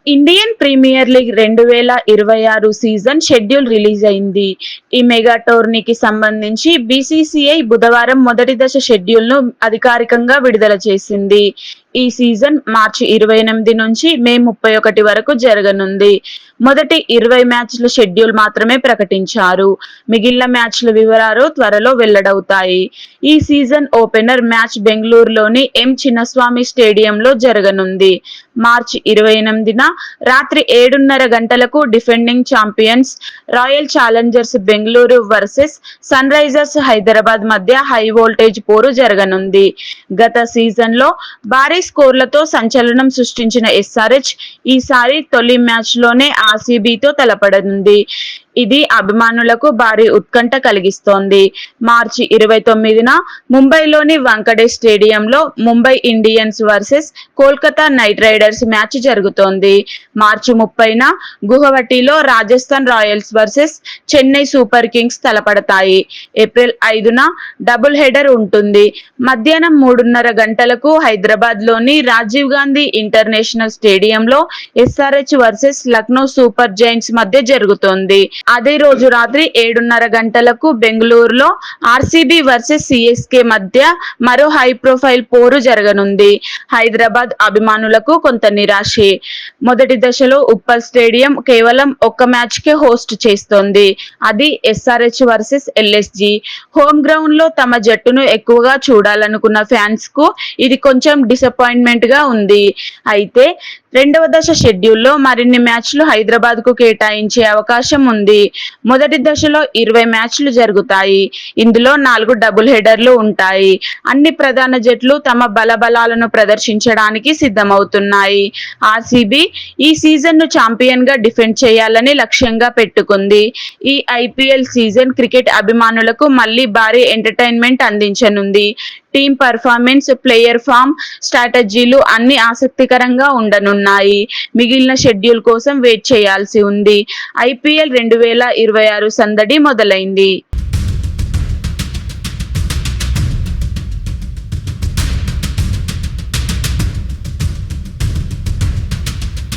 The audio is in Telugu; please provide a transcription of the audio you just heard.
Indian Premier League 2026 season schedule release అయింది. ఈ మెగా టోర్నీకి సంబంధించి బీసీసీఐ బుధవారం మొదటి దశ షెడ్యూల్ను అధికారికంగా విడుదల చేసింది. ఈ సీజన్ మార్చి 28 నుంచి మే 31 వరకు జరగనుంది. మొదటి 20 మ్యాచ్ల షెడ్యూల్ మాత్రమే ప్రకటించారు. మిగిలిన మ్యాచ్ల వివరాలు త్వరలో వెల్లడవుతాయి. ఈ సీజన్ ఓపెనర్ మ్యాచ్ బెంగళూరులోని ఎం చిన్నస్వామి స్టేడియంలో జరగనుంది. మార్చి 28న రాత్రి 7:30 గంటలకు defending champions Royal Challengers Bengaluru versus Sunrisers Hyderabad మధ్య హై వోల్టేజ్ పోరు జరగనుంది. గత సీజన్లో భారీ స్కోర్లతో సంచలనం సృష్టించిన ఎస్ఆర్హెచ్ ఈసారి తొలి మ్యాచ్లోనే ఆర్సీబీతో తలపడనుంది. ఇది అభిమానులకు భారీ ఉత్కంఠ కలిగిస్తోంది. మార్చి 29న ముంబైలోని వాంఖడే స్టేడియంలో Mumbai Indians versus Kolkata Knight Riders match జరుగుతోంది. మార్చి 30న గువాహటిలో Rajasthan Royals versus Chennai Super Kings తలపడతాయి. ఏప్రిల్ 5న డబుల్ హెడర్ ఉంటుంది. మధ్యాహ్నం 3:30 గంటలకు హైదరాబాద్లోని రాజీవ్ గాంధీ ఇంటర్నేషనల్ స్టేడియంలో SRH versus Lucknow Super Giants మధ్య జరుగుతోంది. అదే రోజు రాత్రి 7:30 గంటలకు బెంగళూరులో ఆర్సీబీ వర్సెస్ సిఎస్కే మధ్య మరో హై ప్రొఫైల్ పోరు జరగనుంది. హైదరాబాద్ అభిమానులకు కొంత నిరాశే. మొదటి దశలో ఉప్పల్ స్టేడియం కేవలం ఒక్క మ్యాచ్ కే హోస్ట్ చేస్తోంది. అది SRH versus LSG. Home ground లో తమ జట్టును ఎక్కువగా చూడాలనుకున్న ఫ్యాన్స్ కు ఇది కొంచెం డిసప్పాయింట్మెంట్ గా ఉంది. అయితే రెండవ దశ షెడ్యూల్లో మరిన్ని మ్యాచ్లు హైదరాబాద్ కు కేటాయించే అవకాశం ఉంది. మొదటి దశలో 20 మ్యాచ్లు జరుగుతాయి. ఇందులో 4 డబుల్ హెడర్లు ఉంటాయి. అన్ని ప్రధాన జట్లు తమ బలబలాలను ప్రదర్శించడానికి సిద్ధమవుతున్నాయి. ఆర్సీబీ ఈ సీజన్ ను ఛాంపియన్ గా డిఫెండ్ చేయాలని లక్ష్యంగా పెట్టుకుంది. ఈ ఐపీఎల్ సీజన్ క్రికెట్ అభిమానులకు మళ్లీ భారీ ఎంటర్టైన్మెంట్ అందించనుంది. టీమ్ పర్ఫార్మెన్స్, ప్లేయర్ ఫామ్, స్ట్రాటజీలు అన్ని ఆసక్తికరంగా ఉండనున్నాయి. మిగిలిన షెడ్యూల్ కోసం వెయిట్ చేయాల్సి ఉంది. ఐపీఎల్ 2026 సందడి మొదలైంది.